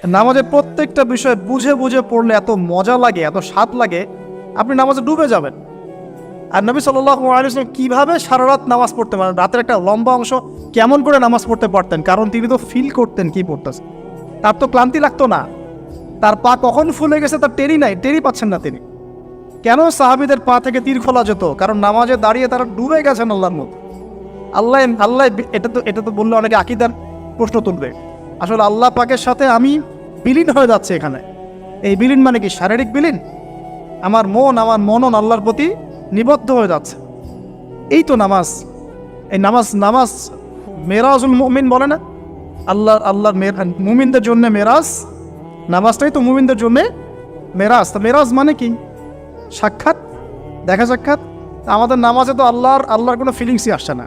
নামাজের প্রত্যেকটা বিষয় বুঝে বুঝে পড়লে এত মজা লাগে, এত স্বাদ লাগে, আপনি নামাজে ডুবে যাবেন। আর নবী সাল্লাল্লাহু আলাইহি ওয়াসাল্লাম কীভাবে সারা রাত নামাজ পড়তে পারেন, রাতের একটা লম্বা অংশ কেমন করে নামাজ পড়তে পারতেন? কারণ তিনি তো ফিল করতেন কি পড়তেছেন, তার তো ক্লান্তি লাগতো না। তার পা কখন ফুলে গেছে তার টেরি পাচ্ছেন না তিনি। কেন সাহাবীদের পা থেকে তীর খোলা যেত? কারণ নামাজে দাঁড়িয়ে তারা ডুবে গেছেন আল্লাহর মধ্যে। আল্লাহ আল্লাহ এটা তো বললে অনেকে আকীদার প্রশ্ন তুলবে। আসলে আল্লাহ পাকের সাথে আমি বিলীন হয়ে যাচ্ছে এখানে। এই বিলীন মানে কি? শারীরিক বিলীন। আমার মনন আল্লাহর প্রতি নিবদ্ধ হয়ে যাচ্ছে। এই তো নামাজ। এই নামাজ মেরাজুল মুমিন বলে না? আল্লাহর মুমিনদের জন্য মেরাজ, নামাজটাই তো মুমিনদের জন্য মেরাজ। তা মেরাজ মানে কি? সাক্ষাৎ, দেখা সাক্ষাৎ। আমাদের নামাজে তো আল্লাহর কোনো ফিলিংসই আসছে না।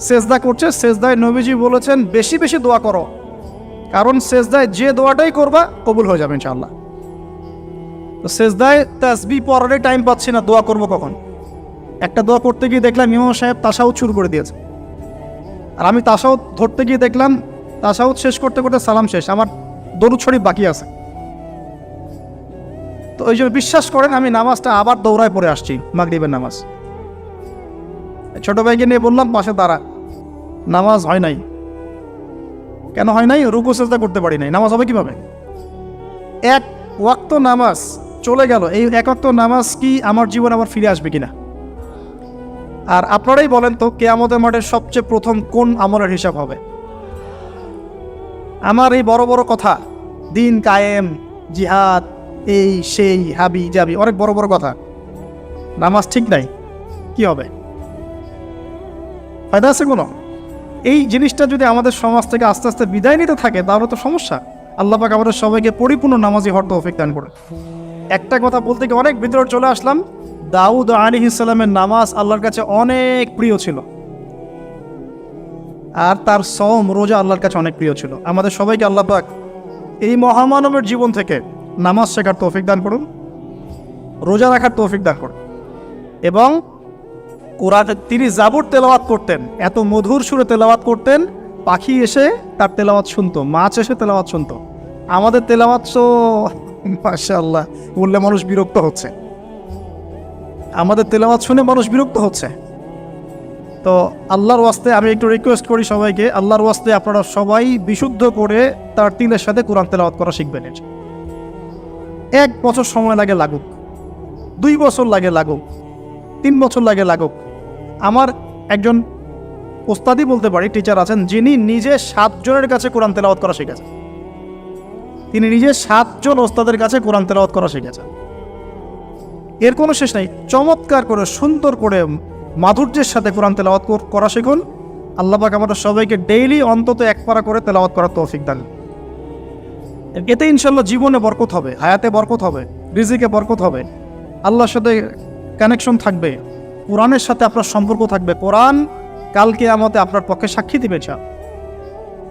সেজদা করছে, সেজদায় নবীজি বলেছেন বেশি বেশি দোয়া করো, কারণ সেজদায় যে দোয়াটাই করবা কবুল হয়ে যাবে ইনশাআল্লাহ। তো সেজদায় তাসবিহ পড়ারই টাইম পাচ্ছি না, দোয়া করবো কখন? একটা দোয়া করতে গিয়ে দেখলাম ইমাম সাহেব তাশাহুদ শুরু করে দিয়েছে, আর আমি তাশাহুদ ধরতে গিয়ে দেখলাম তাশাহুদ শেষ করতে করতে সালাম শেষ, আমার দরুদ শরীফ বাকি আছে। তো ওই জন্য বিশ্বাস করেন আমি নামাজটা আবার দৌড়ায় পড়ে আসছি, মাগরিবের নামাজ। ছোট ভাইকে নিয়ে বললাম পাশে দাঁড়া, নামাজ হয় নাই। কেন হয় নাই? রুকু সেজদা করতে পারি নাই। নামাজ হবে কিভাবে? এক ওয়াক্ত নামাজ চলে গেল, এই এক ওয়াক্ত নামাজ কি আমার জীবনে আবার ফিরে আসবে কিনা? আর আপনারাই বলেন তো, কিয়ামতের মাঠে সবচেয়ে প্রথম কোন আমলের হিসাব হবে? আমার এই বড় বড় কথা, দিন কায়েম, জিহাদ, এই সেই, হাবি জাবি, অনেক বড় বড় কথা, নামাজ ঠিক নাই, কি হবে? ফায়দা আছে কোনো? এই জিনিসটা যদি আমাদের সমাজ থেকে আস্তে আস্তে বিদায় নিতে থাকে তাহলে তো সমস্যা। আল্লাহ পাক আমাদের সবাইকে পরিপূর্ণ নামাজি হওয়ার তৌফিক দান করে। একটা কথা বলতে গিয়ে অনেক ভিতরে চলে আসলাম। দাউদ আলাইহিস সালামের নামাজ আল্লাহর কাছে অনেক প্রিয় ছিল, আর তার সওম রোজা আল্লাহর কাছে অনেক প্রিয় ছিল। আমাদের সবাইকে আল্লাহ পাক এই মহামানবের জীবন থেকে নামাজ শেখার তৌফিক দান করুন, রোজা রাখার তৌফিক দান করুন। এবং কোরআনে তিনি জাবুর তেলাওয়াত করতেন, এত মধুর সুরে তেলাওয়াত করতেন, পাখি এসে তার তেলাওয়াত শুনতো, মাছ এসে তেলাওয়াত শুনতো। আমাদের তেলাওয়াত তো মাশাআল্লাহ বললে মানুষ বিরক্ত হচ্ছে, আমাদের তেলাওয়াত শুনে মানুষ বিরক্ত হচ্ছে। তো আল্লাহর ওয়াস্তে আমি একটু রিকোয়েস্ট করি সবাইকে, আল্লাহর ওয়াস্তে আপনারা সবাই বিশুদ্ধ করে তার তিলের সাথে কোরআন তেলাওয়াত করা শিখবেন। 1 বছর সময় লাগে লাগুক, 2 বছর লাগে লাগুক, 3 বছর লাগে লাগুক। আমার একজন ওস্তাদি বলতে পারি, টিচার আছেন, যিনি নিজে 7 জনের কাছে কোরআন তেলাওয়াত করা শিখেছেন। তিনি নিজে 7 জন ওস্তাদের কাছে কোরআন তেলাওয়াত করা শিখেছেন। এর কোনো শেষ নাই। চমৎকার করে, সুন্দর করে, মাধুর্যের সাথে কোরআন তেলাওয়াত করা শিখুন। আল্লাহ পাক আমাদের সবাইকে ডেইলি অন্তত 1 পারা করে তেলাওয়াত করার তৌফিক দান। এতে ইনশাল্লাহ জীবনে বরকত হবে, হায়াতে বরকত হবে, রিজিকে বরকত হবে, আল্লাহর সাথে কানেকশন থাকবে, কোরআনের সাথে আপনার সম্পর্ক থাকবে। কোরআন কাল কিয়ামতে আপনার পক্ষে সাক্ষী দিবে।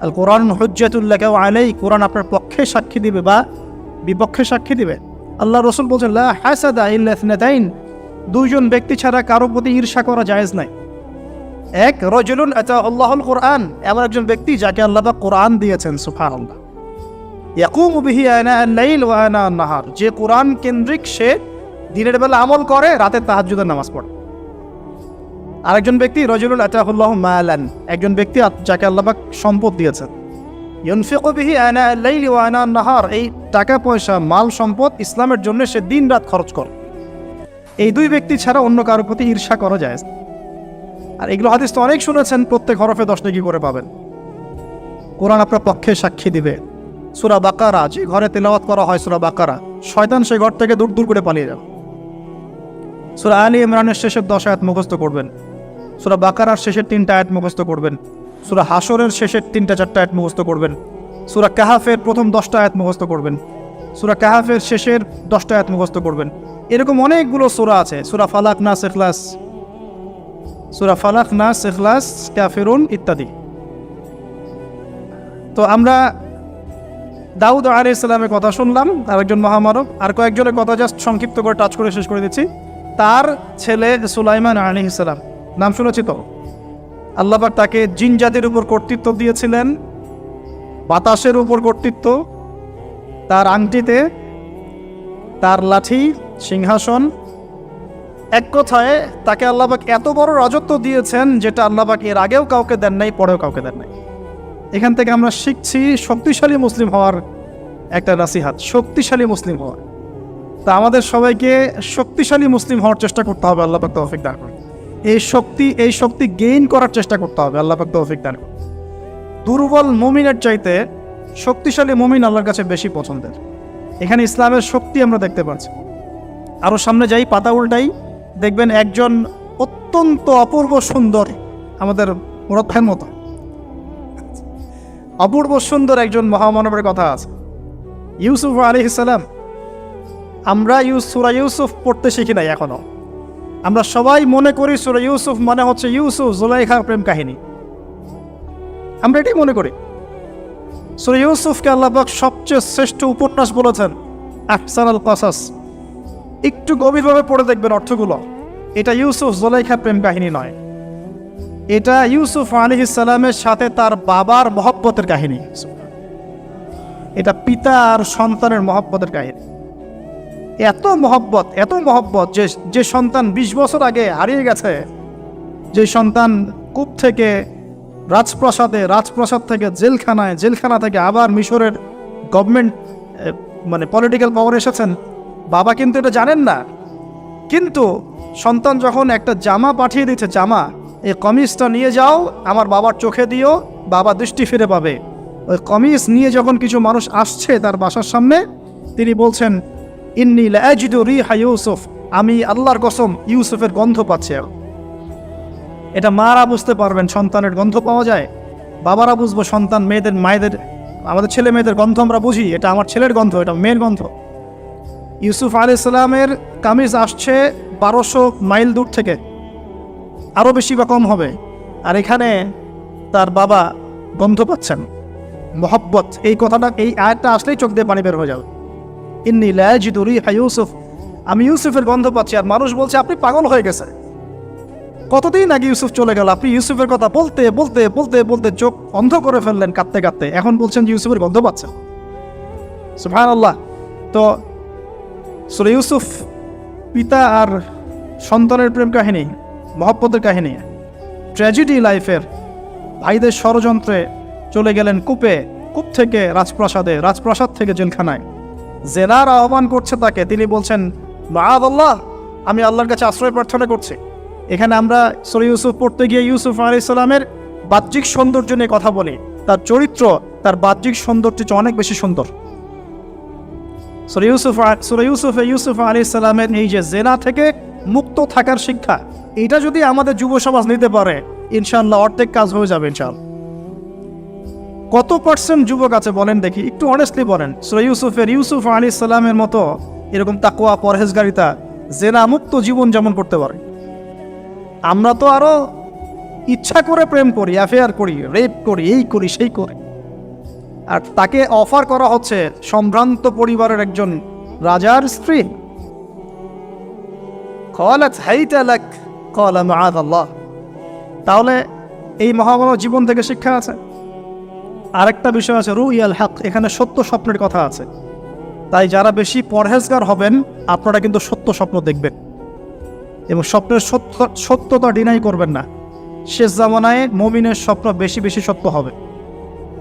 আল কোরআন হুজ্জাতুল লাকা ওয়া আলাইক, কোরআন আপনার পক্ষে সাক্ষী দিবে বা বিপক্ষে সাক্ষী দিবে। আল্লাহ রাসূল বলেছেন লা হাসাদা ইল্লা ইসনাতাইন, 2 জন ব্যক্তি ছাড়া কারো প্রতি ঈর্ষা করা জায়েজ নাই। এক, রাজুলুন আতাহু আল্লাহুল কোরআন, এমন একজন ব্যক্তি যাকে আল্লাহ পাক কোরআন দিয়েছেন, সুবহানাল্লাহ। ইয়াকুমু বিহি আনা আল-লাইল ওয়া আনা আন-নাহার, যে কোরআন কেন্দ্রিক, সে দিনের বেলা আমল করে, রাতে তাহাজ্জুদের নামাজ পড়ে। আরেকজন ব্যক্তি রাজুলুন আতাহু আল্লাহু মালান, একজন ব্যক্তি যাকে আল্লাহ পাক সম্পদ দিয়েছেন, ইউনফিকু বিহি আনা আল-লাইল ওয়া আনা আন-নাহার, এই টাকা পয়সা, মাল সম্পদ ইসলামের জন্য সে দিন রাত খরচ করে। এই 2 ব্যক্তি ছাড়া অন্য কারোর প্রতি ঈর্ষা করা যায়। আর এগুলো হাদিস তো অনেক শুনেছেন, প্রত্যেক হরফে 10 নেকি করে পাবেন। কোরআন আপনার পক্ষে সাক্ষী দিবে। সূরা বাকারা, যে ঘরে তেলাওয়াত করা হয় সূরা বাকারা, শয়তান সেই ঘর থেকে দূর দূর করে পালিয়ে যাবে। সূরা আলী ইমরানের শেষের 10 আয়াত মুখস্থ করবেন, সূরা বাকারার শেষের 3টা আয়াত মুখস্থ করবেন, সূরা হাশরের শেষের 3টা-4টা আয়াত মুখস্থ করবেন, সূরা কাহাফের প্রথম 10টা আয়াত মুখস্থ করবেন, সূরা কাহাফের শেষের 10টা আয়াত মুখস্থ করবেন। এরকম অনেকগুলো সূরা আছে, সূরা ফালাক, নাস, ইখলাস, সূরা ফালাক, নাস, ইখলাস, কাফিরুন ইত্যাদি। তো আমরা দাউদ আলাইহিস সালামের কথা শুনলাম, আরেকজন মহামানব। আর কয়েকজনের কথা জাস্ট সংক্ষিপ্ত করে টাচ করে শেষ করে দিচ্ছি। তার ছেলে সুলাইমান আলাইহিস সালাম, নাম শুনেছি তো? আল্লাহ পাক তাকে জিন জাতির উপর কর্তৃত্ব দিয়েছিলেন, বাতাসের উপর কর্তৃত্ব, তার আংটিতে, তার লাঠি, সিংহাসন, এক কথায় তাকে আল্লাহ পাক এত বড় রাজত্ব দিয়েছেন যেটা আল্লাহ পাক এর আগেও কাউকে দেন নাই, পরেও কাউকে দেন নাই। এখান থেকে আমরা শিখছি শক্তিশালী মুসলিম হওয়ার একটা নাসিহাত, শক্তিশালী মুসলিম হওয়ার। তা আমাদের সবাইকে শক্তিশালী মুসলিম হওয়ার চেষ্টা করতে হবে, আল্লাহ পাক তৌফিক দান করুন। এই শক্তি গেইন করার চেষ্টা করতে হবে, আল্লাহ পাক তৌফিক দান করুন। দুর্বল মুমিনের চাইতে শক্তিশালী মুমিন আল্লাহর কাছে বেশি পছন্দের। এখানে ইসলামের শক্তি আমরা দেখতে পাচ্ছি। আরও সামনে যাই, পাতা উল্টাই, দেখবেন একজন অত্যন্ত অপূর্ব সুন্দর, আমাদের মুরাদ ভাইয়ের মতো অপূর্ব সুন্দর একজন মহামানবের কথা আছে, ইউসুফ আলাইহিস সালাম। আমরা সূরা ইউসুফ পড়তে শিখি নাই এখনো। আমরা সবাই মনে করি সূরা ইউসুফ মানে হচ্ছে ইউসুফ জুলাইখার প্রেম কাহিনী, আমরা এটাই মনে করি। সূরা ইউসুফকে আল্লাহ পাক সবচেয়ে শ্রেষ্ঠ উপন্যাস বলেছেন, আহসানুল কসাস। একটু গভীরভাবে পড়ে দেখবেন অর্থগুলো। এটা ইউসুফ জুলাইখার প্রেম কাহিনী নয়, এটা ইউসুফ আলাইহিস সালামের সাথে তার বাবার মহব্বতের কাহিনী। এটা পিতা আর সন্তানের মহব্বতের কাহিনী। এত মহব্বত যে সন্তান 20 বছর আগে হারিয়ে গেছে, যে সন্তান কূপ থেকে রাজপ্রাসাদে, রাজপ্রাসাদ থেকে জেলখানায়, জেলখানা থেকে আবার মিশরের গভর্নমেন্ট মানে পলিটিক্যাল পাওয়ার এসেছেন, বাবা কিন্তু এটা জানেন না। কিন্তু সন্তান যখন একটা জামা পাঠিয়ে দিচ্ছে, জামা, এই কমিজটা নিয়ে যাও আমার বাবার চোখে দিও, বাবা দৃষ্টি ফিরে পাবে। ওই কমিজ নিয়ে যখন কিছু মানুষ আসছে তার বাসার সামনে, তিনি বলছেন, ইন্নী লা আজিদু রিহা ইউসুফ, আমি আল্লাহর কসম ইউসুফের গন্ধ পাচ্ছি। এটা মারা বুঝতে পারবেন সন্তানের গন্ধ পাওয়া যায়, বাবারা বুঝবো সন্তান, মায়েদের আমাদের ছেলে মেয়েদের গন্ধ আমরা বুঝি, এটা আমার ছেলের গন্ধ, এটা মেয়ের গন্ধ। ইউসুফ আলাইহিস সালামের কামিজ আসছে 1200 মাইল দূর থেকে, আরও বেশি বা কম হবে, আর এখানে তার বাবা গন্ধ পাচ্ছেন, মহব্বত। এই কথাটা, এই আয়াতটা আসলেই চোখ দিয়ে পানি বের হয়ে যাবে। ইন্নী লা আজিদু রিহা ইউসুফ, আমি ইউসুফের গন্ধ পাচ্ছি। আর মানুষ বলছে আপনি পাগল হয়ে গেছে, কতদিন আগে ইউসুফ চলে গেল, আপনি ইউসুফের কথা বলতে বলতে বলতে বলতে চোখ অন্ধ করে ফেললেন কাঁদতে কাঁদতে, এখন বলছেন যে ইউসুফের গন্ধ পাচ্ছেন। সুবহানাল্লাহ। তো সূরা ইউসুফ পিতা আর সন্তানের প্রেম কাহিনী, মহব্বতের কাহিনী, ট্র্যাজেডি লাইফের। ভাইদের ষড়যন্ত্রে চলে গেলেন কূপে, কূপ থেকে রাজপ্রাসাদে, রাজপ্রাসাদ থেকে জেলখানায়। জেনার আহ্বান করছে তাকে, তিনি বলছেন মাআযাল্লাহ, আমি আল্লাহর কাছে আশ্রয় প্রার্থনা করছি। এখানে আমরা সূরা ইউসুফ পড়তে গিয়ে ইউসুফ আলাইহিস সালামের বাহ্যিক সৌন্দর্য নিয়ে কথা বলি, তার চরিত্র, তার বাহ্যিক সৌন্দর্য অনেক বেশি সুন্দর। সূরা ইউসুফ আলাইহিস সালামের এই যে জেনা থেকে মুক্ত থাকার শিক্ষা, এটা যদি আমাদের যুব সমাজ নিতে পারে, ইনশাআল্লাহ অর্ধেক কাজ হয়ে যাবে ইনশাআল্লাহ। কত পার্সেন্ট যুবক আছে বলেন দেখি, একটু অনেস্টলি বলেন, সূরা ইউসুফ আলাইহিস সালামের মতো এরকম তাকওয়া, পরহেজগারিতা, জেনা মুক্ত জীবন যেমন করতে পারে। আমরা তো আরো ইচ্ছা করে প্রেম করি, অ্যাফেয়ার করি, রেপ করি, এই করি সেই করি। আর তাকে অফার করা হচ্ছে সম্ভ্রান্ত পরিবারের একজন রাজার স্ত্রী। ক্বালাত হাইতা লাক ক্বালা মাআযাল্লাহ। তাহলে এই মহামানব জীবন থেকে শিক্ষা আছে। আরেকটা বিষয় আছে, রুইয়াল হক, এখানে সত্য স্বপ্নের কথা আছে। তাই যারা বেশি পরহেজগার হবেন, আপনারা কিন্তু সত্য স্বপ্ন দেখবেন এবং স্বপ্নের সত্যতা ডিনাই করবেন না। শেষ জামানায় মুমিনের স্বপ্ন বেশি বেশি সত্য হবে।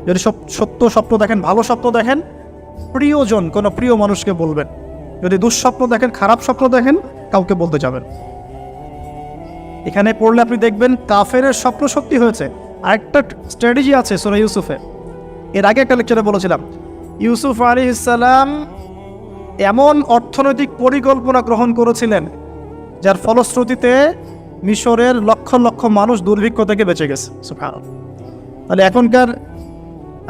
যদি সত্য স্বপ্ন দেখেন, ভালো স্বপ্ন দেখেন, প্রিয়জন, কোনো প্রিয় মানুষকে বলবেন। যদি দুঃস্বপ্ন দেখেন, খারাপ স্বপ্ন দেখেন, কাউকে বলতে যাবেন। এখানে পড়লে আপনি দেখবেন কাফেরের স্বপ্ন সত্যি হয়েছে। আরেকটা স্ট্র্যাটেজি আছে সূরা ইউসুফে, এর আগে একটা লেকচারে বলেছিলাম। ইউসুফ আলাইহিস সালাম এমন অর্থনৈতিক পরিকল্পনা গ্রহণ করেছিলেন যার ফলশ্রুতিতে মিশরের লক্ষ লক্ষ মানুষ দুর্ভিক্ষ থেকে বেঁচে গেছে। সুবহানাল্লাহ। তাহলে এখনকার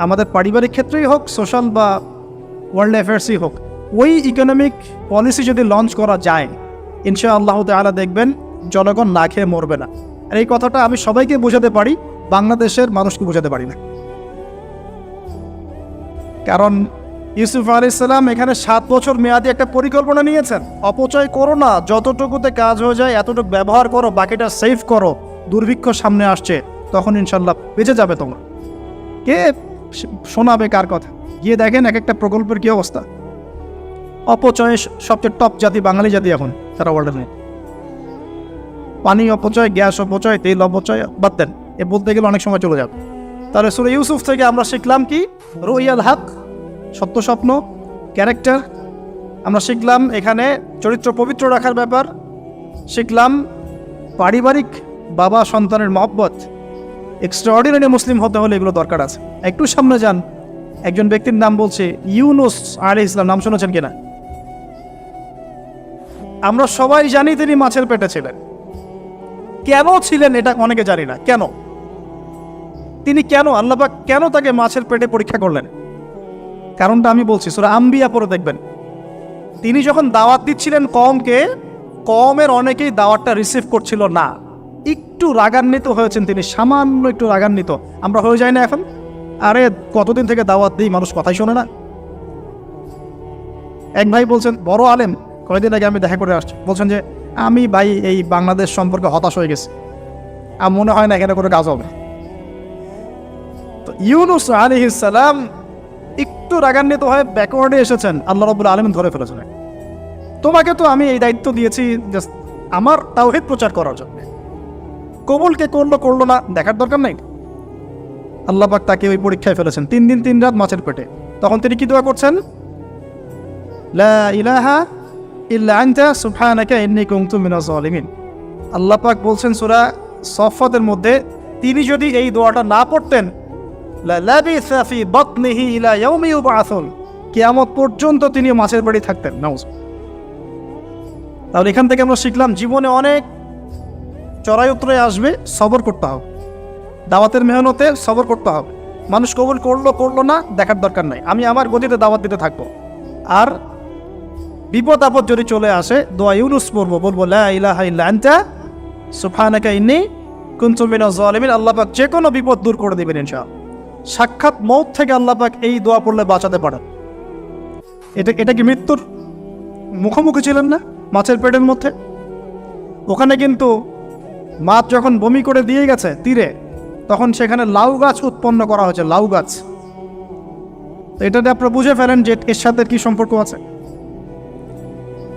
আমাদের পারিবারিক ক্ষেত্রেই হোক, সোশ্যাল বা ওয়ার্ল্ড অ্যাফেয়ার্সই হোক, ওই ইকোনমিক পলিসি যদি লঞ্চ করা যায়, ইনশাআল্লাহ তাআলা দেখবেন জনগণ না খেয়ে মরবে না। আর এই কথাটা আমি সবাইকে বোঝাতে পারি, বাংলাদেশের মানুষকে বোঝাতে পারি না। কারণ ইউসুফ আলাইহিস সালাম এখানে 7 বছর মেয়াদি একটা পরিকল্পনা নিয়েছেন। অপচয় করো না, যতটুকুতে কাজ হয়ে যায় এতটুকু ব্যবহার করো, বাকিটা সেভ করো। দুর্ভিক্ষ সামনে আসছে, তখন ইনশাল্লাহ বেঁচে যাবে তোমরা। কে শোনাবে কার কথা? গিয়ে দেখেন এক একটা প্রকল্পের কী অবস্থা। অপচয়ে সবচেয়ে টপ জাতি বাঙালি জাতি এখন সারা ওয়ার্ল্ডে নেই। পানি অপচয়, গ্যাস অপচয়, তেল অপচয়, বাদ দেন, এ বলতে গেলে অনেক সময় চলে যাবে। তাহলে সূরা ইউসুফ থেকে আমরা শিখলাম কি? রুইয়াল হক, সত্য স্বপ্ন, ক্যারেক্টার। আমরা শিখলাম এখানে চরিত্র পবিত্র রাখার ব্যাপার। শিখলাম পারিবারিক বাবা সন্তানের মহব্বত। এক্সট্রাঅর্ডিনারি মুসলিম হতে হলে এগুলো দরকার আছে। একটু সামনে যান, একজন ব্যক্তির নাম বলছে ইউনুস আলাইহিস সালাম, নাম শুনেছেন কিনা? আমরা সবাই জানি তিনি মাছের পেটে ছিলেন। কেন ছিলেন এটা অনেকে জানি না। কেন তিনি, কেন আল্লাহ পাক কেন তাকে মাছের পেটে পরীক্ষা করলেন? কারণটা আমি বলছি, সূরা আম্বিয়া পড়ে দেখবেন। তিনি যখন দাওয়াত দিচ্ছিলেন কওমকে, কওমের অনেকেই দাওয়াতটা রিসিভ করছিল না। একটু রাগান্বিত হয়েছেন তিনি, সামান্য একটু রাগান্বিত। আমরা হয়ে যাই না এখন? আরে কতদিন থেকে দাওয়াত দিই, মানুষ কথাই শোনে না। এক ভাই বলছেন, বড় আলেম, কয়েকদিন আগে আমি দেখা করে আসছি, বলছেন যে আমি ভাই এই বাংলাদেশ সম্পর্কে হতাশ হয়ে গেছি, আর মনে হয় না এখানে কোনো কাজ হবে। তো ইউনুস আলাইহিস সালাম একটু রাগান্বিত হয়ে ব্যাকওয়ার্ডে এসেছেন, আল্লাহ রাব্বুল আলামিন ধরে ফেলেছেন। তোমাকে তো আমি এই দায়িত্ব দিয়েছি জাস্ট আমার তাওহীদ প্রচার করার জন্য, কবুল কে করলো করলো না দেখার দরকার নাই। আল্লাহ পাক তাকে ওই পরীক্ষায় ফেলেছেন, 3 দিন 3 রাত মাছের পেটে। তখন তিনি কি দোয়া করছেন? লা ইলাহা ইল্লা আনতা সুবহানাকা ইন্নী কুনতু মিনাজ জালিমিন। আল্লাহ পাক বলছেন সূরা সফফাতের মধ্যে, তিনি যদি এই দোয়াটা না পড়তেন, লা লাবিসা ফি বাতনিহি ইলা ইয়াউমি ইউবআসুন, কিয়ামত পর্যন্ত তিনি মাছের পেটে থাকতেন। নাউজ। তাহলে এখান থেকে আমরা শিখলাম জীবনে অনেক চড়াই উতরাই আসবে, সবর করতে হবে। দাওয়াতের মেহনতে সবর করতে হবে। মানুষ কবুল করলো করলো না দেখার দরকার নাই, আমি আমার গতিতে দাওয়াত দিতে থাকবো। আর বিপদ আপদ যদি চলে আসে, দোয়া ইউনুস পড়বো, বলবো লা ইলাহা ইল্লা আনতা সুবহানাকা ইন্নী কুনতু মিনাজ জালিমিন। আল্লাহ পাক যে কোনো বিপদ দূর করে দিবেন ইনশাআল্লাহ। সাক্ষাৎ মৌত থেকে আল্লাহ পাক এই দোয়া পড়লে বাঁচাতে পারেন। এটা কি মৃত্যুর মুখোমুখি ছিলেন না মাছের পেটের মধ্যে? ওখানে কিন্তু মাছ যখন বমি করে দিয়ে গেছে তীরে, তখন সেখানে লাউ গাছ উৎপন্ন করা হয়েছে, লাউ গাছ। তো এটাতে আপনারা বুঝে ফেলেন যে এর সাথে কি সম্পর্ক আছে।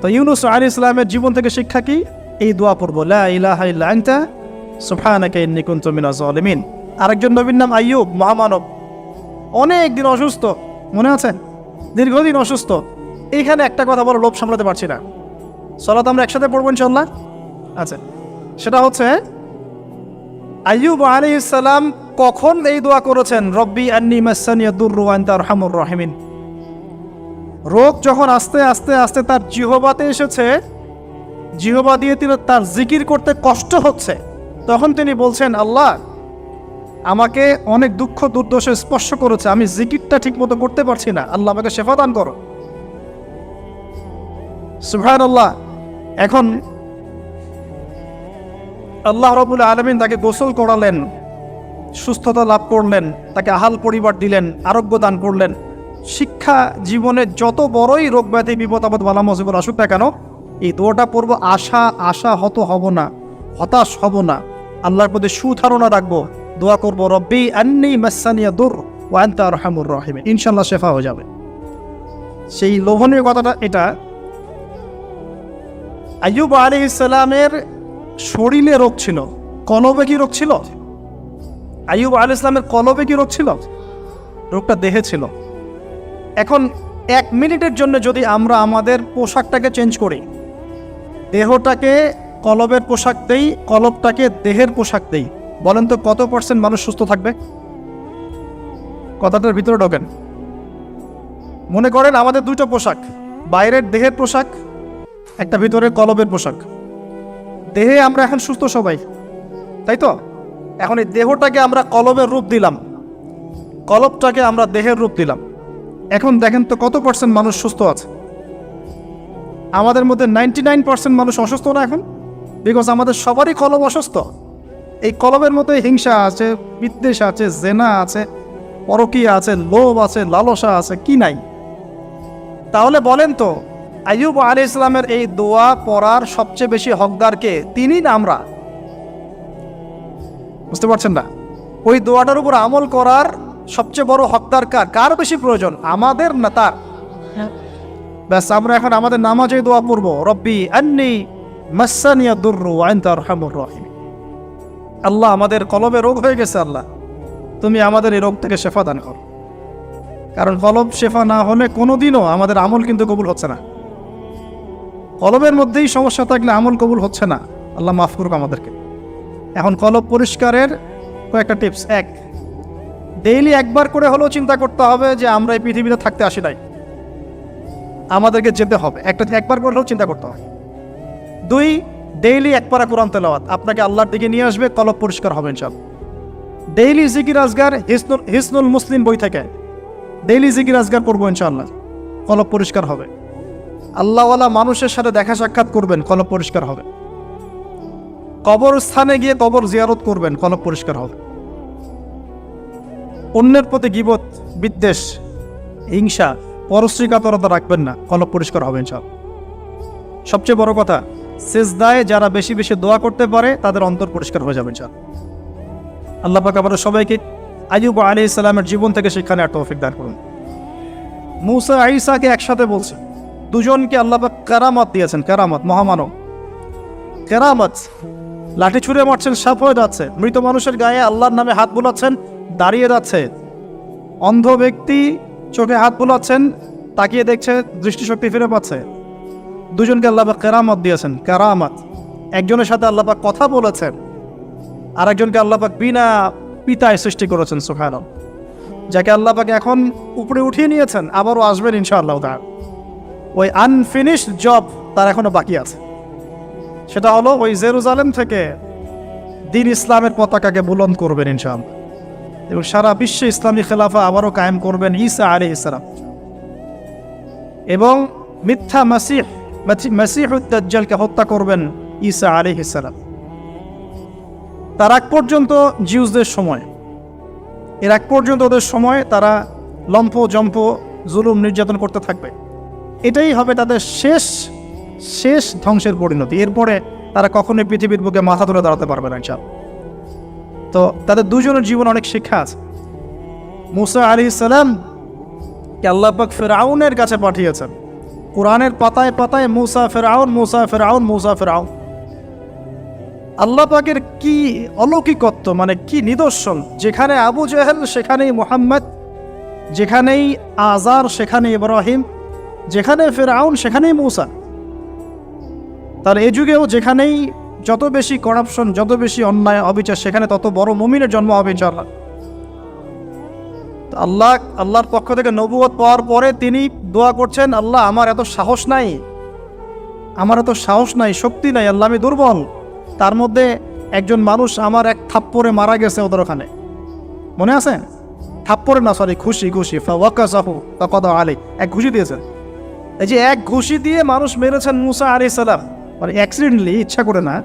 তো ইউনুস আলাইহিস সালামের জীবন থেকে শিক্ষা কি? এই দোয়া পড়বো, লা ইলাহা ইল্লা আনতা সুবহানাকা ইন্নী কুনতু মিনাজ জালিমিন। আরেকজন নবীর নাম আইয়ুব, মহামানব, অনেক দিন অসুস্থ, মনে আছে? দীর্ঘদিন অসুস্থ। এইখানে একটা কথা বলো, লোভ সামলাতে পারছি না। সালাত আমরা একসাথে পড়বো ইনশাআল্লাহ। আচ্ছা, সেটা হচ্ছে আইয়ুব আলাইহিস সালাম কখন এই দোয়া করেছেন? রব্বি আন্নী মাসানিয়া দুররু ওয়া আনতা আরহামুর রাহিমিন। রোগ যখন আস্তে আস্তে আস্তে তার জিহ্বাতে এসেছে, জিহ্বা দিয়ে তিনি তার জিকির করতে কষ্ট হচ্ছে, তখন তিনি বলছেন, আল্লাহ আমাকে অনেক দুঃখ দুর্দশা স্পর্শ করেছে, আমি জিকিরটা ঠিক মতো করতে পারছি না, আল্লাহ আমাকে শেফা দান করো। সুবহানাল্লাহ। এখন আল্লাহ রাব্বুল আলামিন তাকে গোসল করালেন, সুস্থতা লাভ করলেন, তাকে আহাল পরিবার দিলেন, আরোগ্য দান করলেন। শিক্ষা জীবনে যত বড়ই রোগ ব্যাধি বিপদ আপদ বালা মুসিবত আসুক না কেন, এই দোয়াটা পড়বো, আশাহত হব না, হতাশ হব না, আল্লাহর প্রতি সুধারণা রাখবো, দোয়া করবো রব্বি আন্নী মাসানিয়া দুর ওয়া আনতা আরহামুর রাহিমিন। ইনশাআল্লাহ শেফা হয়ে যাবে। সেই লোভনীয় কথাটা এটা, আইয়ুব আলাইহিস সালামের শরীরে রোগ ছিল, কলবে কি রোগ ছিল? আইয়ুব আলাইহিস সালামের কলবে কি রোগ ছিল? রোগটা দেহে ছিল। এখন 1 মিনিটের জন্য যদি আমরা আমাদের পোশাকটাকে চেঞ্জ করি, দেহটাকে কলবের পোশাক দেই, কলবটাকে দেহের পোশাক দেই, বলেন তো কত % মানুষ সুস্থ থাকবে? কথাটার ভিতরে ঢোকেন। মনে করেন আমাদের 2টা পোশাক, বাইরের দেহের পোশাক, একটা ভিতরের কলবের পোশাক। দেহে আমরা এখন সুস্থ সবাই, তাই তো? এখন এই দেহটাকে আমরা কলবের রূপ দিলাম, কলবটাকে আমরা দেহের রূপ দিলাম। এখন দেখেন তো কত % মানুষ সুস্থ আছে? আমাদের মধ্যে 99% মানুষ অসুস্থ না এখন? বিকজ আমাদের সবারই কলব অসুস্থ। এই কলবের মধ্যে হিংসা আছে, বিদ্বেষ আছে, জেনা আছে, পরকীয়া আছে, লোভ আছে, লালসা আছে, কি নাই? তাহলে বলেন তো আইয়ুব আলাইহিস সালামের এই দোয়া পড়ার সবচেয়ে বেশি হকদার কে? তিনি না আমরা? বুঝতে পারছেন না? ওই দোয়াটার উপর আমল করার সবচেয়ে বড় হকদার কার বেশি প্রয়োজন, আমাদের না তার? ব্যাস, আমরা এখন আমাদের নামাজে দোয়া পড়ব, রব্বি আন্নি মাসানিয়া দুররু ওয়া আনতা আরহামুর রাহিম। আল্লাহ, আমাদের কলবে রোগ হয়ে গেছে, আল্লাহ তুমি আমাদের এই রোগ থেকে শেফা দান করো। কারণ কলব শেফা না হলে কোনোদিনও আমাদের আমল কিন্তু কবুল হচ্ছে না। কলবের মধ্যেই সমস্যা থাকলে আমল কবুল হচ্ছে না। আল্লাহ মাফ করুক আমাদেরকে। এখন কলব পরিষ্কারের কয়েকটা টিপস। এক, ডেইলি একবার করে হলেও চিন্তা করতে হবে যে আমরা এই পৃথিবীতে থাকতে আসি নাই, আমাদেরকে যেতে হবে। একবার করে হলেও চিন্তা করতে হবে। দুই, ডেইলি এক পারা কোরআন তেলাওয়াত আপনাকে আল্লাহর দিকে নিয়ে আসবে, কলব পরিষ্কার হবে ইনশাআল্লাহ। ডেইলি জিকির আজগার, হিসনুল মুসলিম বই থেকে ডেইলি জিকির আজগার করবো ইনশাআল্লাহ, কলব পরিষ্কার হবে। আল্লাহওয়ালা মানুষের সাথে দেখা সাক্ষাৎ করবেন, কলব পরিষ্কার হবে। কবরস্থানে গিয়ে কবর জিয়ারত করবেন, কলব পরিষ্কার হবে। অন্যের প্রতি গীবত, বিদ্বেষ, হিংসা, পরশ্রীকাতরতা রাখবেন না, কলব পরিষ্কার হবে ইনশাআল্লাহ। সবচেয়ে বড় কথা, সিজদায় যারা বেশি বেশি দোয়া করতে পারে তাদের অন্তর পরিষ্কার হয়ে যাবে ইনশাআল্লাহ। আল্লাহ পাক আমাদের সবাইকে আইয়ুব আলাইহিস সালামের জীবন থেকে শিক্ষা নেওয়ার তৌফিক দান করুন। মূসা ঈসাকে একসাথে বলছে, দুজনকে আল্লাহ পাক কেরামত দিয়েছেন, কেরামত, মহামানব কেরামত। লাঠি ছুঁড়ে মারছেন, সাপ হয়ে যাচ্ছে। মৃত মানুষের গায়ে আল্লাহর নামে হাত বুলাচ্ছেন, দাঁড়িয়ে যাচ্ছে। অন্ধ ব্যক্তি চোখে হাত বুলাচ্ছেন, তাকিয়ে দেখছে, দৃষ্টিশক্তি ফিরে পাচ্ছে। দুজনকে আল্লাহ পাক কেরামত দিয়েছেন, কেরামত। একজনের সাথে আল্লাহ পাক কথা বলেছেন, আর একজনকে আল্লাহ পাক বিনা পিতায় সৃষ্টি করেছেন, সুবহানাল্লাহ। যাকে আল্লাহ পাক এখন উপরে উঠিয়ে নিয়েছেন, আবারও আসবেন ইনশাআল্লাহ তাআলা। ওই আনফিনিশড জব তার এখনো বাকি আছে। সেটা হলো ওই জেরুজালেম থেকে দ্বীন ইসলামের পতাকাকে বুলন্দ করবেন ইনশাআল্লাহ, এবং সারা বিশ্বে ইসলামী খেলাফা আবারও কায়েম করবেন ঈসা আলাইহিস সালাম। এবং মিথ্যা মাসীহুদ দাজ্জালকে হত্যা করবেন ঈসা আলাইহিস সালাম। তার আগ পর্যন্ত জিউসদের সময়, এর আগ পর্যন্ত ওদের সময় তারা লম্ফ জম্প জুলুম নির্যাতন করতে থাকবে। এটাই হবে তাদের শেষ ধ্বংসের পরিণতি। এরপরে তারা কখনোই পৃথিবীর বুকে মাথা তুলে দাঁড়াতে পারবে না ইনশাআল্লাহ। তো তাদের দুজনের জীবনে অনেক শিক্ষা আছে। মূসা আলাইহিস সালাম কে আল্লাহ পাক ফিরআউনের কাছে পাঠিয়েছেন। কোরআনের পাতায় পাতায় মূসা ফিরআউন, মূসা ফিরআউন, মূসা ফিরআউন। আল্লাহ পাকের কি অলৌকিকত্ব, মানে কি নিদর্শন! যেখানে আবু জেহেল সেখানেই মুহাম্মদ, যেখানেই আজার সেখানে ইব্রাহিম, যেখানে ফিরআউন সেখানেই মূসা। তার এই যুগেও যেখানেই যত বেশি করাপশন, যত বেশি অন্যায় অবিচার, সেখানে তত বড় মুমিনের জন্ম হবে ইনশাআল্লাহ। আল্লাহর পক্ষ থেকে নবুয়ত পাওয়ার পরে তিনি দোয়া করছেন, আল্লাহ আমার এত সাহস নাই, শক্তি নাই, আল্লাহ আমি দুর্বল। তার মধ্যে একজন মানুষ আমার এক থাপ্পড়ে মারা গেছে ওদের ওখানে, মনে আছে? থাপ্পড়ে না, সরি, ঘুষি ফাওয়াকাযাহু ফাকাদা আলাইহি, এক ঘুষি দিয়েছেন। এই যে এক ঘুষি দিয়ে মানুষ মেরেছেন মূসা আলাইহিস সালাম, মানে অ্যাক্সিডেন্টলি, ইচ্ছা করে না।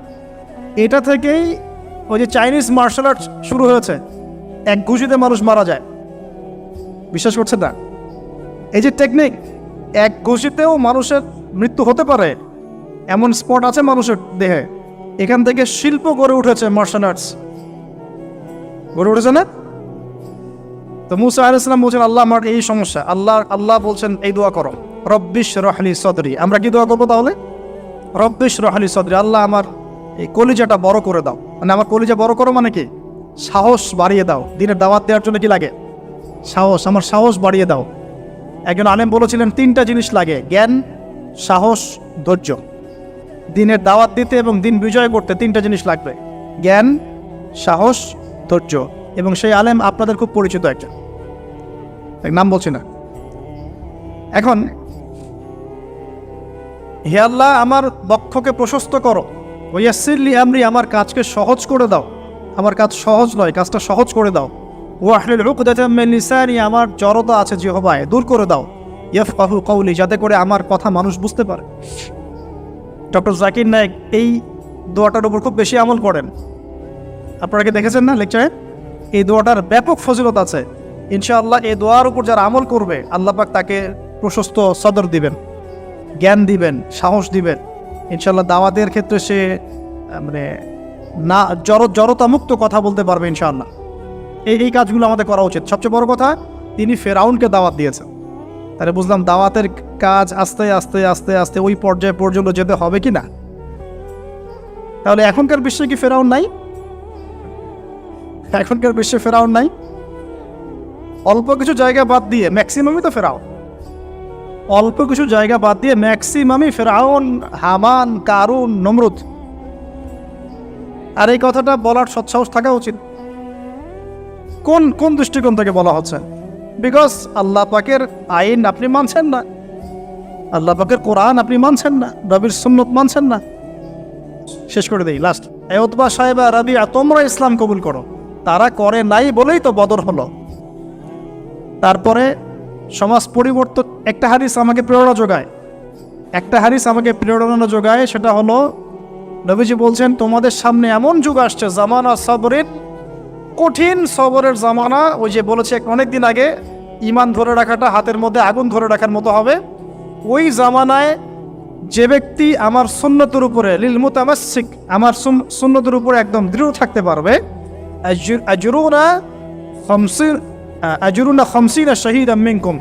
এটা থেকেই ওই যে চাইনিজ মার্শাল আর্ট শুরু হয়েছে, এক ঘুষিতে মানুষ মারা যায়। বিশ্বাস করছেন না? এই যে টেকনিক, এক ঘুষিতেও মানুষের মৃত্যু হতে পারে, এমন স্পট আছে মানুষের দেহে। এখান থেকে শিল্প গড়ে উঠেছে, মার্শাল আর্টস গড়ে উঠেছে না? তো মূসা আলাইহিস সালাম বলছেন, আল্লাহ আমার এই সমস্যা। আল্লাহ বলছেন এই দোয়া করো, রব্বিশ রাহলি সদরি। আমরা কি দোয়া করবো তাহলে? রব্বিশ রাহলি সদরি, আল্লাহ আমার এই কলিজাটা বড় করে দাও। মানে আমার কলিজা বড় করো মানে কি? সাহস বাড়িয়ে দাও। দিনের দাওয়াত দেওয়ার জন্য কি লাগে? সাহস। আমার সাহস বাড়িয়ে দাও। একজন আলেম বলেছিলেন 3টা জিনিস লাগে, জ্ঞান, সাহস, ধৈর্য। দিনের দাওয়াত দিতে এবং দিন বিজয় করতে 3টা জিনিস লাগবে, জ্ঞান, সাহস, ধৈর্য। এবং সেই আলেম আপনাদের খুব পরিচিত একজন, নাম বলছি না। এখন হে আল্লাহ, আমার বক্ষকে প্রশস্ত করো, ওয়াসসিরলি আমরি, আমার কাজকে সহজ করে দাও। আমার কাজ সহজ নয়, কাজটা সহজ করে দাও। ওয়াহলুল উকদাতাম মিন লিসানি, আমার জড়তা আছে জিহ্বায়, দূর করে দাও। ইয়াফকাহু কওলি, যাতে করে আমার কথা মানুষ বুঝতে পারে। ডক্টর জাকির নায়েক এই দোয়াটার উপর খুব বেশি আমল করেন। আপনারা কি দেখেছেন না লেকচারে? এই দোয়াটার ব্যাপক ফজিলত আছে। ইনশাআল্লাহ এই দোয়ার উপর যারা আমল করবে, আল্লাহ পাক তাকে প্রশস্ত সদর দিবেন, জ্ঞান দিবেন, সাহস দিবেন। ইনশাআল্লাহ দাওয়াতের ক্ষেত্রে সে মানে না জড়তা মুক্ত কথা বলতে পারবে ইনশাআল্লাহ। এই কাজগুলো আমাদের করা উচিত। সবচেয়ে বড় কথা, তিনি ফেরাউনকে দাওয়াত দিয়েছেন। তাহলে বুঝলাম দাওয়াতের কাজ আস্তে আস্তে আস্তে আস্তে ওই পর্যায়ে পর্যন্ত যেতে হবে কি না। তাহলে এখনকার বিশ্বে কি ফেরাউন নাই? এখনকার বিশ্বে ফেরাউন নাই? অল্প কিছু জায়গা বাদ দিয়ে ম্যাক্সিমামই তো ফেরাউন। অল্প কিছু জায়গা বাদ দিয়ে ম্যাক্সিমামই ফেরাউন, হামান, কারুন, নমরুদ। আর এই কথাটা বলার সৎসাহস থাকা উচিত। কোন কোন দৃষ্টিকোণ থেকে বলা হচ্ছে? বিকজ আল্লাহ পাকের আইন আপনি মানছেন না, আল্লাহ পাকের কোরআন আপনি মানছেন না, নবীর সুন্নত মানছেন না। শেষ করে দেই লাস্ট। উতবা সাহেবা রাবিয়া, তোমরা ইসলাম কবুল করো। তারা করে নাই বলেই তো বদর হলো। তারপরে সমাজ পরিবর্তন, একটা হাদিস আমাকে প্রেরণা যোগায়, সেটা হলো নবীজি বলছেন, তোমাদের সামনে এমন যুগ আসছে, জামানা সবরের, কঠিন সবরের জামানা। ওই যে বলেছে অনেক দিন আগে, ইমান ধরে রাখাটা হাতের মধ্যে আগুন ধরে রাখার মতো হবে। ওই জামানায় যে ব্যক্তি আমার সুন্নতের উপরে লিল মুতামাসসিক, আমার সুন্নতের উপরে একদম দৃঢ় থাকতে পারবে, আজরুনা খামসিনা শাহীদাম মিনকুম,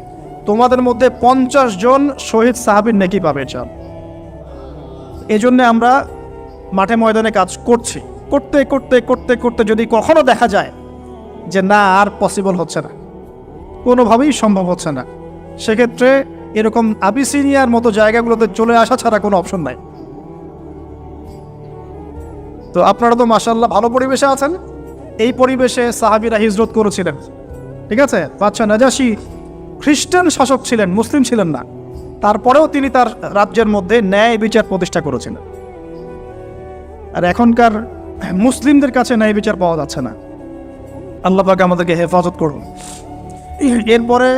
তোমাদের মধ্যে 50 জন শহীদ সাহাবীর নেকি পাবে। চাল এই জন্য আমরা মাঠে ময়দানে কাজ করছি। করতে করতে করতে করতে যদি কখনো দেখা যায় যে না, আর পসিবল হচ্ছে না, কোনোভাবেই সম্ভব হচ্ছে না, সেক্ষেত্রে এরকম আবিসিনিয়ার মতো জায়গাগুলোতে চলে আসা ছাড়া কোনো অপশন নাই। তো আপনারা তো মাশাআল্লাহ ভালো পরিবেশে আছেন। এই পরিবেশে সাহাবীরা হিজরত করেছিলেন, ঠিক আছে। বাদশা নাজাশী খ্রিস্টান শাসক ছিলেন, মুসলিম ছিলেন না। তারপরেও তিনি তার রাজ্যের মধ্যে ন্যায় বিচার প্রতিষ্ঠা করেছিলেন। আর এখনকার মুসলিমদের কাছে ন্যায় বিচার পাওয়া যাচ্ছে না। আল্লাহ পাক আমাদেরকে হেফাজত করুন। এরপরে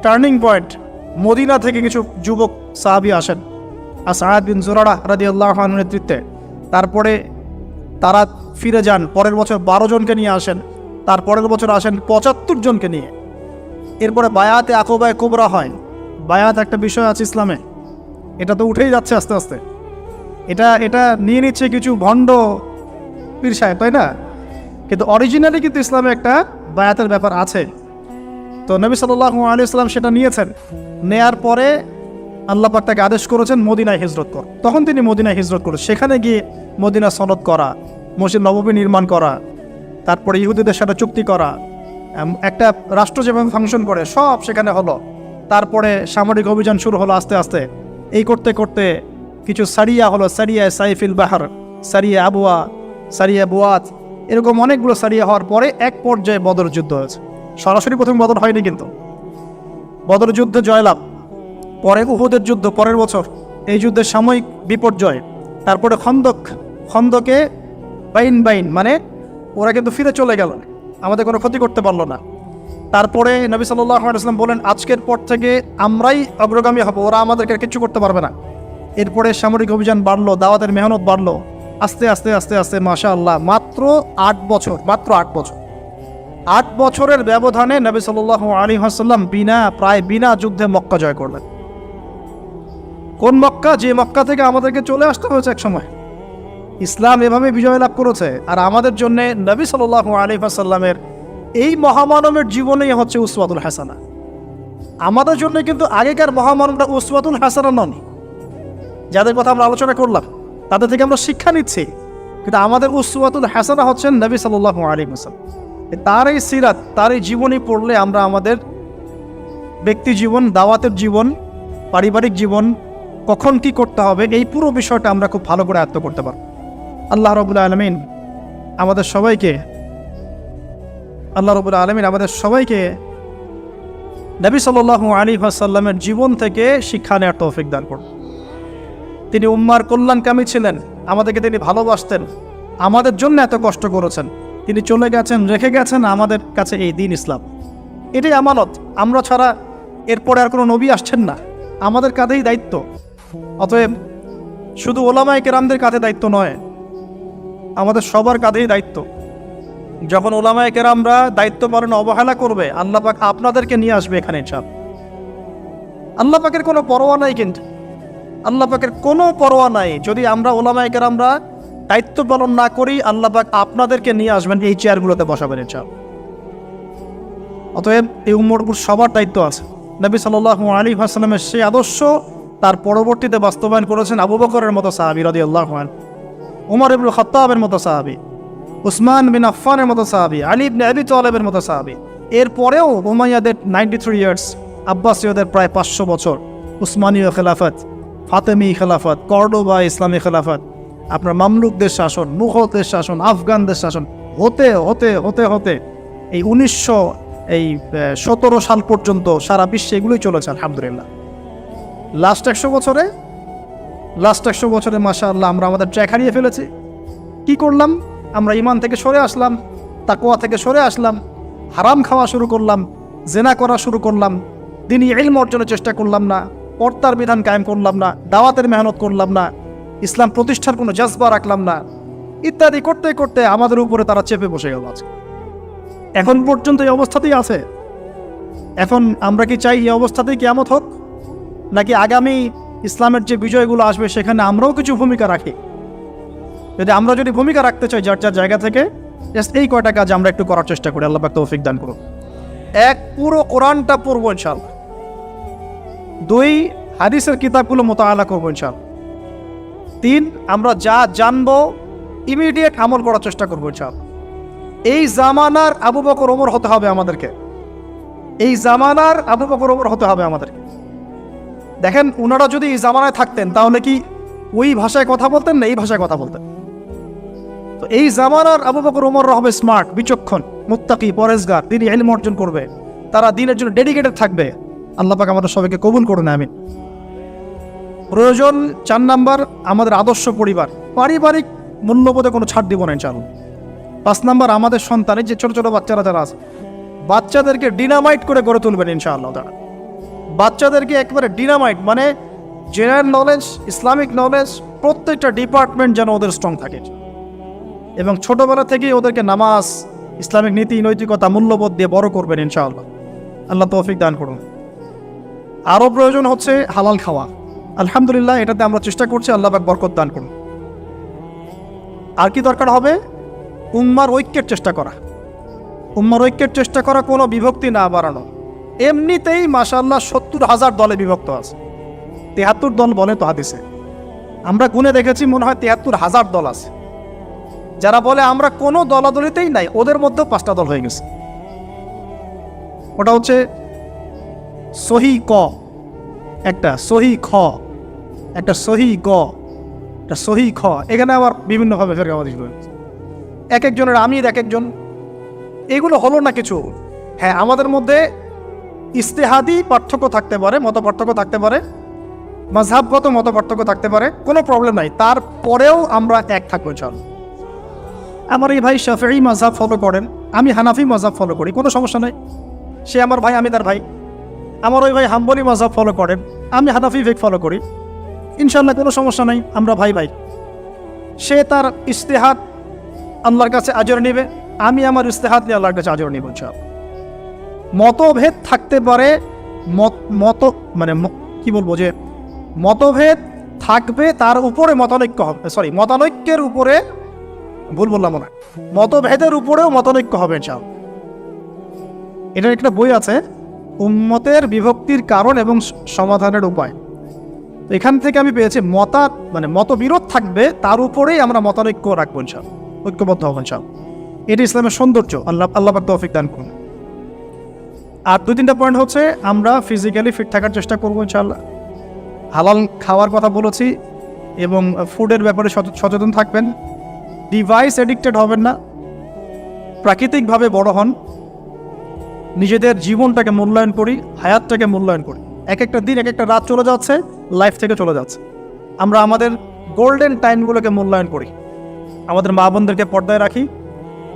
টার্নিং পয়েন্ট, মদিনা থেকে কিছু যুবক সাহাবী আসেন আসআদ বিন জুরারা রাদিয়াল্লাহু আনহুর নেতৃত্বে। তারপরে তারা ফিরে যান, পরের বছর 12 জনকে নিয়ে আসেন, তারপরের বছর আসেন 75 জনকে নিয়ে। এরপরে বায়াতে আকবায়ে কুবরা হয়। বায়াত একটা বিষয় আছে ইসলামে, এটা তো উঠেই যাচ্ছে আস্তে আস্তে। এটা নিয়ে নিচ্ছে কিছু ভণ্ড পীর সাহেব, তাই না? কিন্তু অরিজিনালি কিন্তু ইসলামে একটা বায়াতের ব্যাপার আছে। তো নবী সাল্লাল্লাহু আলাইহি ওয়াসাল্লাম সেটা নিয়েছেন। নেয়ার পরে আল্লাহ পাক তাকে আদেশ করেছেন মদিনায় হিজরত কর। তখন তিনি মদিনায় হিজরত করে সেখানে গিয়ে মদিনা সনদ করা, মসজিদ নববী নির্মাণ করা, তারপরে ইহুদিদের সাথে চুক্তি করা, একটা রাষ্ট্র যেভাবে ফাংশন করে সব সেখানে হলো। তারপরে সামরিক অভিযান শুরু হলো আস্তে আস্তে। এই করতে করতে কিছু সারিয়া হলো, সারিয়া সাইফিল বাহার, সারিয়া আবুয়া, সারিয়া বুয়াত, এরকম অনেকগুলো সারিয়া হওয়ার পরে এক পর্যায়ে বদর যুদ্ধ হয়েছে। সরাসরি প্রথম বদর হয়নি, কিন্তু বদর যুদ্ধে জয়লাভ, পরে উহুদের যুদ্ধ পরের বছর, এই যুদ্ধের সাময়িক বিপর্যয়। তারপরে খন্দকে বাইন মানে ওরা কিন্তু ফিরে চলে গেল, আমাদের কোনো ক্ষতি করতে পারলো না। তারপরে নবী সাল্লাল্লাহু আলাইহি ওয়াসাল্লাম বলেন, আজকের পর থেকে আমরাই অগ্রগামী হব, ওরা আমাদেরকে কিছু করতে পারবে না। এরপরে সামরিক অভিযান বাড়লো, দাওয়াতের মেহনত বাড়লো, আস্তে আস্তে আস্তে আস্তে মাশাআল্লাহ মাত্র 8 বছর, 8 বছরের ব্যবধানে নবী সাল্লাল্লাহু আলাইহি ওয়াসাল্লাম প্রায় বিনা যুদ্ধে মক্কা জয় করলেন। কোন মক্কা? যে মক্কা থেকে আমাদেরকে চলে আসতে হয়েছে এক সময়। ইসলাম এভাবে বিজয় লাভ করেছে। আর আমাদের জন্য নবী সাল্লাল্লাহু আলাইহি ওয়াসাল্লামের এই মহামানবের জীবনেই হচ্ছে উসওয়াতুল হাসানা। আমাদের জন্য কিন্তু আগেকার মহামানবরা উসওয়াতুল হাসানা নন, যাদের কথা আমরা আলোচনা করলাম, তাদের থেকে আমরা শিক্ষা নিচ্ছি। কিন্তু আমাদের উসওয়াতুল হাসানা হচ্ছেন নবী সাল্লাল্লাহু আলাইহি ওয়াসাল্লাম। তার এই সিরাত, তার এই জীবনী পড়লে আমরা আমাদের ব্যক্তি জীবন, দাওয়াতের জীবন, পারিবারিক জীবন, কখন কি করতে হবে, এই পুরো বিষয়টা আমরা খুব ভালো করে আয়ত্ত করতে পারব। আল্লাহ রাব্বুল আলামিন আমাদের সবাইকে নবী সাল্লাল্লাহু আলাইহি ওয়াসাল্লামের জীবন থেকে শিক্ষা নেওয়ার তৌফিক দান করুন। তিনি উম্মার কল্যাণকামী ছিলেন, আমাদেরকে তিনি ভালোবাসতেন, আমাদের জন্য এত কষ্ট করেছেন, তিনি চলে গেছেন, রেখে গেছেন আমাদের কাছে এই দিন ইসলাম। এটাই আমানত। আমরা ছাড়া এরপরে আর কোনো নবী আসছেন না, আমাদের কাঁধেই দায়িত্ব। অতএব শুধু ওলামায়ে কেরামদের কাঁধে দায়িত্ব নয়, আমাদের সবার কাঁধেই দায়িত্ব। যখন ওলামায়ে কেরামরা দায়িত্ব পালন অবহেলা করবে, আল্লাহ পাক আপনাদেরকে নিয়ে আসবে এখানে ইনশাআল্লাহ। আল্লাহ পাকের কোনো পরোয়া নাই, কিন্তু আল্লাহ পাকের কোনো পরোয়া নাই। যদি আমরা ওলামায়ে কেরামরা দায়িত্ব পালন না করি, আল্লাহ পাক আপনাদেরকে নিয়ে আসবেন, এই চেয়ারগুলোতে বসাবেন ইনশাআল্লাহ। অতএব এই উম্মর উপর সবার দায়িত্ব আছে। নবী সাল্লাল্লাহু আলাইহি ওয়াসাল্লামের সেই আদর্শ তার পরবর্তীতে বাস্তবায়ন করেছেন আবু বকরের মতো সাহাবী রাদিয়াল্লাহু আনহু, ওমর ইবনে খাত্তাবের মতো সাহাবী, উসমান বিন আফফানের মতো সাহাবী, আলী ইবনে আবি তালেবের মতো সাহাবী। এরপরেও উমাইয়াদের 93 ইয়ার্স, আব্বাসীয়দের প্রায় 500 বছর, উসমানীয় খেলাফত, ফাতেমি খেলাফত, কর্ডোবা ইসলামী খেলাফত, আপনার মামলুকদের শাসন, মুঘলদের শাসন, আফগানদের শাসন হতে হতে হতে হতে এই 1917 সাল পর্যন্ত সারা বিশ্বে এগুলোই চলেছে আলহামদুলিল্লাহ। লাস্ট 100 বছরে মাশাআল্লাহ আমরা আমাদের ট্র্যাক হারিয়ে ফেলেছি। কি করলাম? আমরা ঈমান থেকে সরে আসলাম, তাকওয়া থেকে সরে আসলাম, হারাম খাওয়া শুরু করলাম, জেনা করা শুরু করলাম, দ্বীনি ইলম অর্জনের চেষ্টা করলাম না, পর্দার বিধান কায়েম করলাম না, দাওয়াতের মেহনত করলাম না, ইসলাম প্রতিষ্ঠার কোনো জজবা রাখলাম না, ইত্যাদি করতে করতে আমাদের উপরে তারা চেপে বসে গেল। এখন পর্যন্ত এই অবস্থাতেই আছে। এখন আমরা কি চাই এই অবস্থাতেই কিয়ামত হোক, নাকি আগামী ইসলামের যে বিজয়গুলো আসবে সেখানে আমরাও কিছু ভূমিকা রাখি? আমরা যদি ভূমিকা রাখতে চাই যার যার জায়গা থেকে, এই কয়টা কাজ আমরা একটু করার চেষ্টা করি। আল্লাহ পাক তৌফিক দান করুন। 1, পুরো কোরআনটা পড়বো ইনশাআল্লাহ। 2, হাদিসের কিতাবগুলো মোতাআলা করবো ইনশাআল্লাহ। 3, আমরা যা জানবো ইমিডিয়েট আমল করার চেষ্টা করবো ইনশাআল্লাহ। এই জামানার আবু বকর ওমর হতে হবে আমাদেরকে, এই জামানার আবু বকর ওমর হতে হবে আমাদেরকে। দেখেন, ওনারা যদি এই জামানায় থাকতেন তাহলে কি ওই ভাষায় কথা বলতেন না এই ভাষায় কথা বলতেন? তো এই জামানার আবু বকর ওমর হবে স্মার্ট, বিচক্ষণ, মুত্তাকি, পরেজগার, দ্বীনি ইলম অর্জন করবে, তারা দ্বীনের জন্য ডেডিকেটেড থাকবে। আল্লাহ পাক আমাদের সবাইকে কবুল করুন, আমিন। প্রয়োজন 4 নাম্বার, আমাদের আদর্শ পরিবার, পারিবারিক মূল্যবোধে কোনো ছাড় দিব না ইনশাআল্লাহ। 5 নাম্বার, আমাদের সন্তানের যে ছোট ছোট বাচ্চারা যারা আছে, বাচ্চাদেরকে ডিনামাইট করে গড়ে তুলবেন ইনশাআল্লাহ। তারা বাচ্চাদেরকে একবারে ডিনামাইট, মানে জেনারেল নলেজ, ইসলামিক নলেজ, প্রত্যেকটা ডিপার্টমেন্ট যেন ওদের স্ট্রং থাকে, এবং ছোটবেলা থেকেই ওদেরকে নামাজ, ইসলামিক নীতি নৈতিকতা, মূল্যবোধ দিয়ে বড় করবেন ইনশাআল্লাহ। আল্লাহ তৌফিক দান করুন। আরও প্রয়োজন হচ্ছে হালাল খাওয়া। আলহামদুলিল্লাহ, এটাতে আমরা চেষ্টা করছি, আল্লাহ পাক বরকত দান করুন। আর কি দরকার হবে? উম্মার ঐক্যের চেষ্টা করা, উম্মার ঐক্যের চেষ্টা করা, কোনো বিভক্তি না বাড়ানো। এমনিতেই মাশাআল্লাহ 70,000 দলে বিভক্ত আছে। 73 দল বলে তো হাদিসে, আমরা গুনে দেখেছি মনে হয় 73,000 দল আছে। যারা বলে আমরা কোনো দলাদলিতেই নাই, ওদের মধ্যেও 5টা দল হয়ে গেছে। ওটা হচ্ছে সহি ক একটা, সহি খ একটা, সহি গ একটা, সহি খ। এখানে আবার বিভিন্নভাবে ফেরকাবাদী শুরু হয়েছে, এক একজনের আমির এক একজন। এগুলো হলো না কিছু। হ্যাঁ, আমাদের মধ্যে ইজতিহাদি পার্থক্য থাকতে পারে, মত পার্থক্য থাকতে পারে, মাযহাবগত মত পার্থক্য থাকতে পারে, কোনো প্রবলেম নাই। তারপরেও আমরা এক থাকবো চল। আমার এই ভাই শাফিঈ মাযহাব ফলো করেন, আমি হানাফি মাযহাব ফলো করি, কোনো সমস্যা নেই। সে আমার ভাই, আমি তার ভাই। আমার ওই ভাই হাম্বলি মাযহাব ফলো করেন, আমি হানাফি ফিকহ ফলো করি, ইনশাআল্লাহ কোনো সমস্যা নাই, আমরা ভাই ভাই। সে তার ইজতিহাদ আল্লাহর কাছে আজর নেবে, আমি আমার ইজতিহাদ নিয়ে আল্লাহর কাছে আজর নেব ইনশাআল্লাহ। মতভেদ থাকতে পারে, কি বলবো, যে মতভেদ থাকবে, তার উপরে মতানৈক্য হবে, মতানৈক্যের উপরে, ভুল বললাম না, মতভেদের উপরেও মতানৈক্য হবে ইনশাআল্লাহ। এটার একটা বই আছে, উম্মতের বিভক্তির কারণ এবং সমাধানের উপায়। তো এখান থেকে আমি পেয়েছি মতবিরোধ থাকবে, তার উপরেই আমরা মতানৈক্য রাখবো ইনশাআল্লাহ, ঐক্যবদ্ধ হবো ইনশাআল্লাহ। এটি ইসলামের সৌন্দর্য। আল্লাহ পাক তৌফিক দান করুন। আর 2-3টা পয়েন্ট হচ্ছে, আমরা ফিজিক্যালি ফিট থাকার চেষ্টা করবো ইনশাআল্লাহ। হালাল খাওয়ার কথা বলেছি, এবং ফুডের ব্যাপারে সচেতন থাকবেন। ডিভাইস এডিক্টেড হবেন না, প্রাকৃতিকভাবে বড় হন, নিজেদের জীবনটাকে মূল্যায়ন করি, হায়াতটাকে মূল্যায়ন করি। এক একটা দিন, এক একটা রাত চলে যাচ্ছে, লাইফ থেকে চলে যাচ্ছে। আমরা আমাদের গোল্ডেন টাইমগুলোকে মূল্যায়ন করি, আমাদের মা বোনদেরকে পর্দায় রাখি,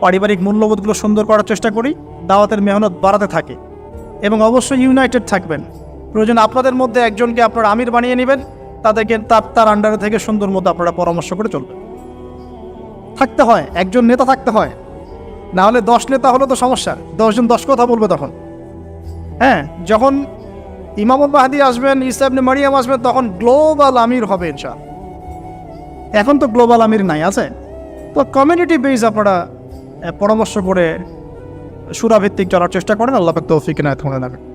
পারিবারিক মূল্যবোধগুলো সুন্দর করার চেষ্টা করি, দাওয়াতের মেহনত বাড়াতে থাকি, এবং অবশ্যই ইউনাইটেড থাকবেন। প্রয়োজন আপনাদের মধ্যে একজনকে আপনারা আমির বানিয়ে নেবেন, তাদেরকে তার আন্ডারে থেকে সুন্দর মতো আপনারা পরামর্শ করে চলবেন। থাকতে হয়, একজন নেতা থাকতে হয়, না হলে 10 নেতা হলে তো সমস্যা, 10 জন 10 কথা বলবে তখন। হ্যাঁ, যখন ইমামুল মাহদি আসবেন, ঈসা ইবনে মারিয়াম আসবেন, তখন গ্লোবাল আমির হবে ইনশাআল্লাহ। এখন তো গ্লোবাল আমির নাই, আছে তো কমিউনিটি বেস আপনারা পরামর্শ করে সুরাভিত্তিক চলার চেষ্টা করেন। আল্লাহ পাক তৌফিক ইনায়াত করে দেবেন।